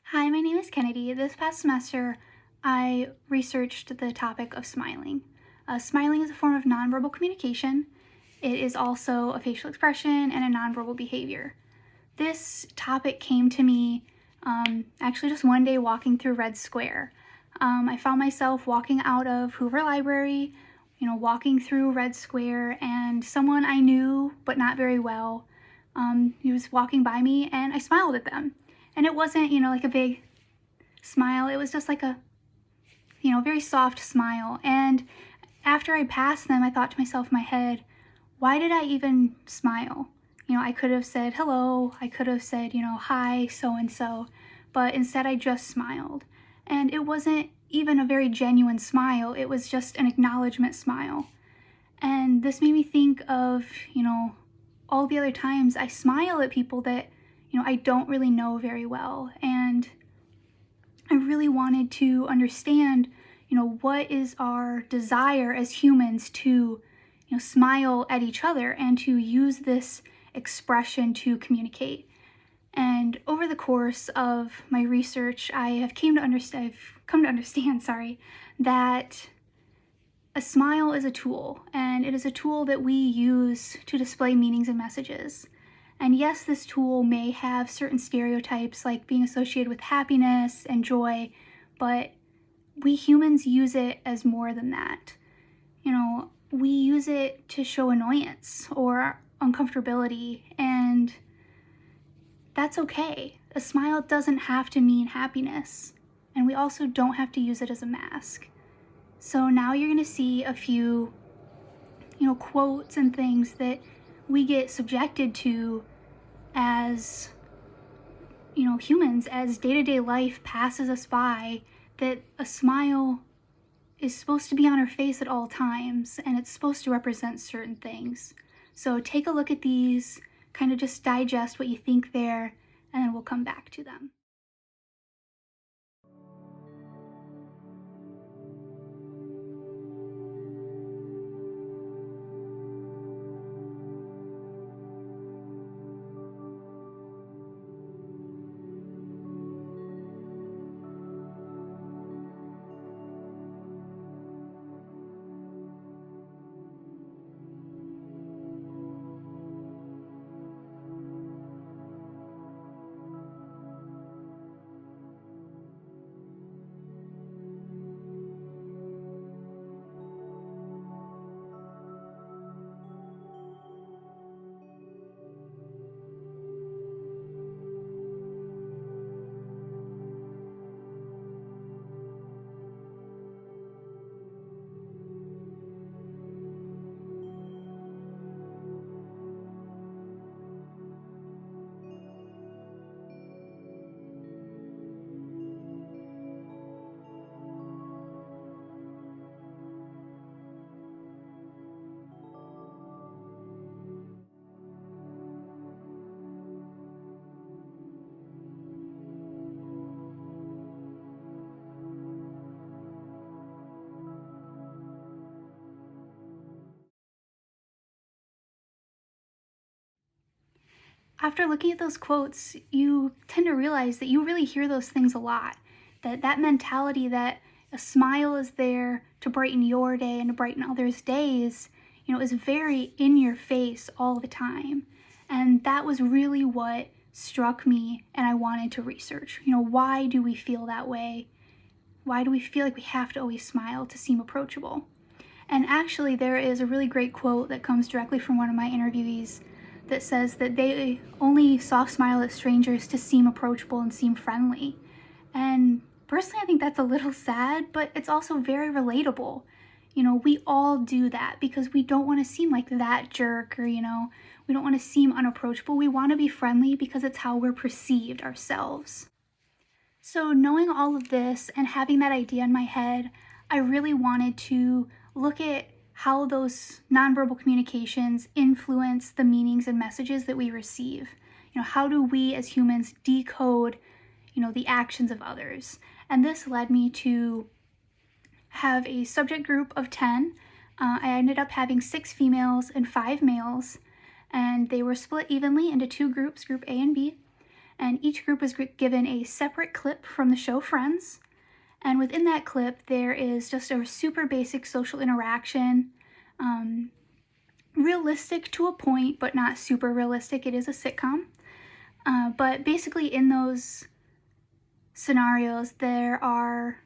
Hi, my name is Kennedy. This past semester, I researched the topic of smiling. Smiling is a form of nonverbal communication. It is also a facial expression and a nonverbal behavior. This topic came to me actually just one day walking through Red Square. I found myself walking out of Hoover Library, walking through Red Square, and someone I knew but not very well, he was walking by me, and I smiled at them. And it wasn't, like a big smile. It was just like a, very soft smile. And after I passed them, I thought to myself in my head, why did I even smile? I could have said hello. I could have said, hi, so-and-so. But instead, I just smiled. And it wasn't even a very genuine smile. It was just an acknowledgement smile. And this made me think of, all the other times I smile at people that I don't really know very well. And I really wanted to understand, what is our desire as humans to, smile at each other and to use this expression to communicate. And over the course of my research, I've come to understand, that a smile is a tool, and it is a tool that we use to display meanings and messages. And yes, this tool may have certain stereotypes like being associated with happiness and joy, but we humans use it as more than that. We use it to show annoyance or uncomfortability, and that's okay. A smile doesn't have to mean happiness, and we also don't have to use it as a mask. So now you're going to see a few, quotes and things that we get subjected to as, humans, as day-to-day life passes us by, that a smile is supposed to be on our face at all times, and it's supposed to represent certain things. So take a look at these, kind of just digest what you think there, and then we'll come back to them. After looking at those quotes, you tend to realize that you really hear those things a lot. That mentality that a smile is there to brighten your day and to brighten others' days, is very in your face all the time. And that was really what struck me and I wanted to research. Why do we feel that way? Why do we feel like we have to always smile to seem approachable? And actually, there is a really great quote that comes directly from one of my interviewees that says that they only soft smile at strangers to seem approachable and seem friendly. And personally, I think that's a little sad, but it's also very relatable. We all do that because we don't want to seem like that jerk, or, we don't want to seem unapproachable. We want to be friendly because it's how we're perceived ourselves. So knowing all of this and having that idea in my head, I really wanted to look at how those nonverbal communications influence the meanings and messages that we receive. How do we as humans decode, the actions of others? And this led me to have a subject group of 10. I ended up having 6 females and 5 males, and they were split evenly into 2 groups, group A and B. And each group was given a separate clip from the show Friends. And within that clip, there is just a super basic social interaction, realistic to a point, but not super realistic. It is a sitcom. But basically in those scenarios, there are,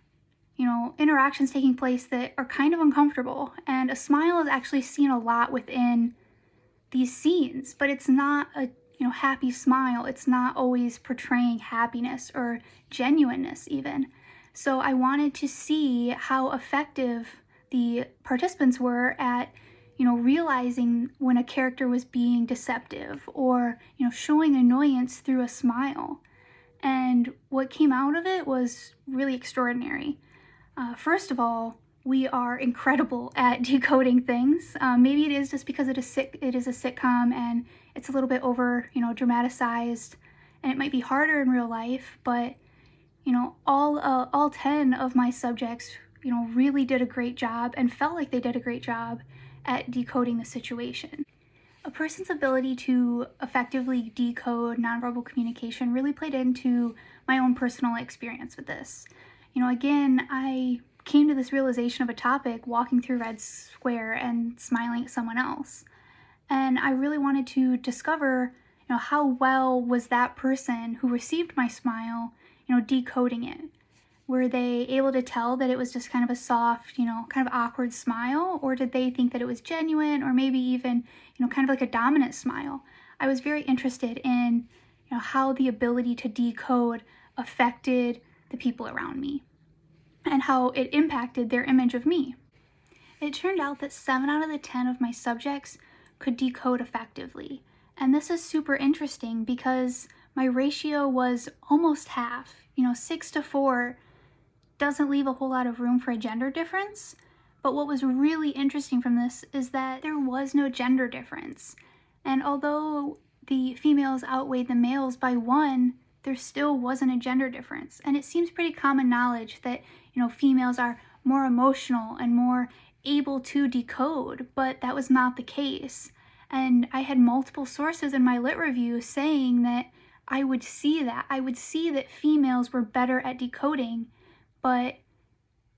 interactions taking place that are kind of uncomfortable. And a smile is actually seen a lot within these scenes, but it's not a, happy smile. It's not always portraying happiness or genuineness even. So I wanted to see how effective the participants were at realizing when a character was being deceptive or, showing annoyance through a smile. And what came out of it was really extraordinary. First of all, we are incredible at decoding things. Maybe it is just because it is a sitcom and it's a little bit over, dramatized, and it might be harder in real life, but, all 10 of my subjects, really did a great job and felt like they did a great job at decoding the situation. A person's ability to effectively decode nonverbal communication really played into my own personal experience with this. Again, I came to this realization of a topic walking through Red Square and smiling at someone else. And I really wanted to discover, how well was that person who received my smile, decoding it? Were they able to tell that it was just kind of a soft, kind of awkward smile? Or did they think that it was genuine, or maybe even, kind of like a dominant smile? I was very interested in, how the ability to decode affected the people around me and how it impacted their image of me. It turned out that 7 out of the 10 of my subjects could decode effectively. And this is super interesting because my ratio was almost half. 6 to 4 doesn't leave a whole lot of room for a gender difference. But what was really interesting from this is that there was no gender difference. And although the females outweighed the males by 1, there still wasn't a gender difference. And it seems pretty common knowledge that, females are more emotional and more able to decode, but that was not the case. And I had multiple sources in my lit review saying that I would see that females were better at decoding, but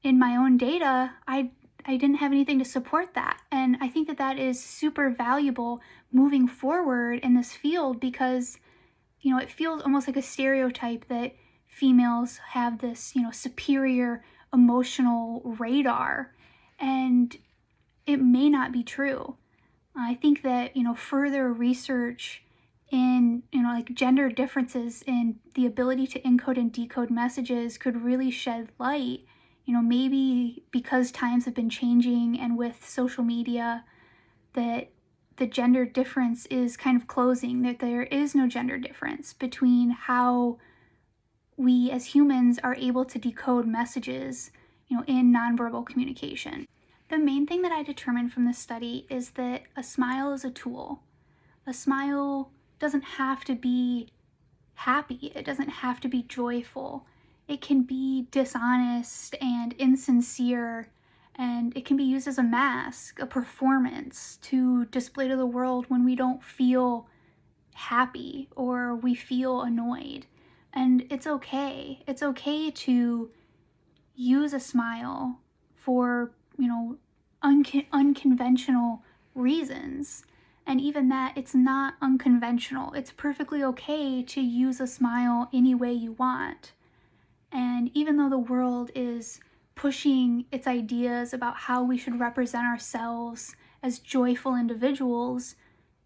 in my own data, I didn't have anything to support that. And I think that that is super valuable moving forward in this field because, it feels almost like a stereotype that females have this, superior emotional radar, and it may not be true. I think that, further research in, like gender differences in the ability to encode and decode messages could really shed light. Maybe because times have been changing and with social media, that the gender difference is kind of closing, that there is no gender difference between how we as humans are able to decode messages, in nonverbal communication. The main thing that I determined from this study is that a smile is a tool. A smile doesn't have to be happy. It doesn't have to be joyful. It can be dishonest and insincere, and it can be used as a mask, a performance to display to the world when we don't feel happy or we feel annoyed. And it's okay. It's okay to use a smile for, unconventional reasons. And even that, it's not unconventional. It's perfectly okay to use a smile any way you want. And even though the world is pushing its ideas about how we should represent ourselves as joyful individuals,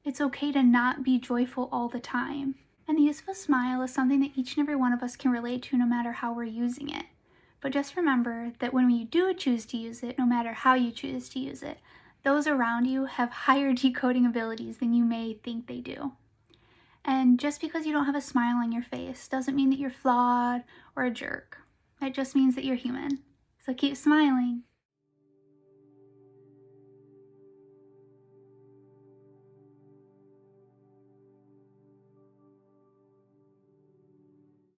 it's okay to not be joyful all the time. And the use of a smile is something that each and every one of us can relate to no matter how we're using it. But just remember that when you do choose to use it, no matter how you choose to use it, those around you have higher decoding abilities than you may think they do. And just because you don't have a smile on your face doesn't mean that you're flawed or a jerk. It just means that you're human. So keep smiling.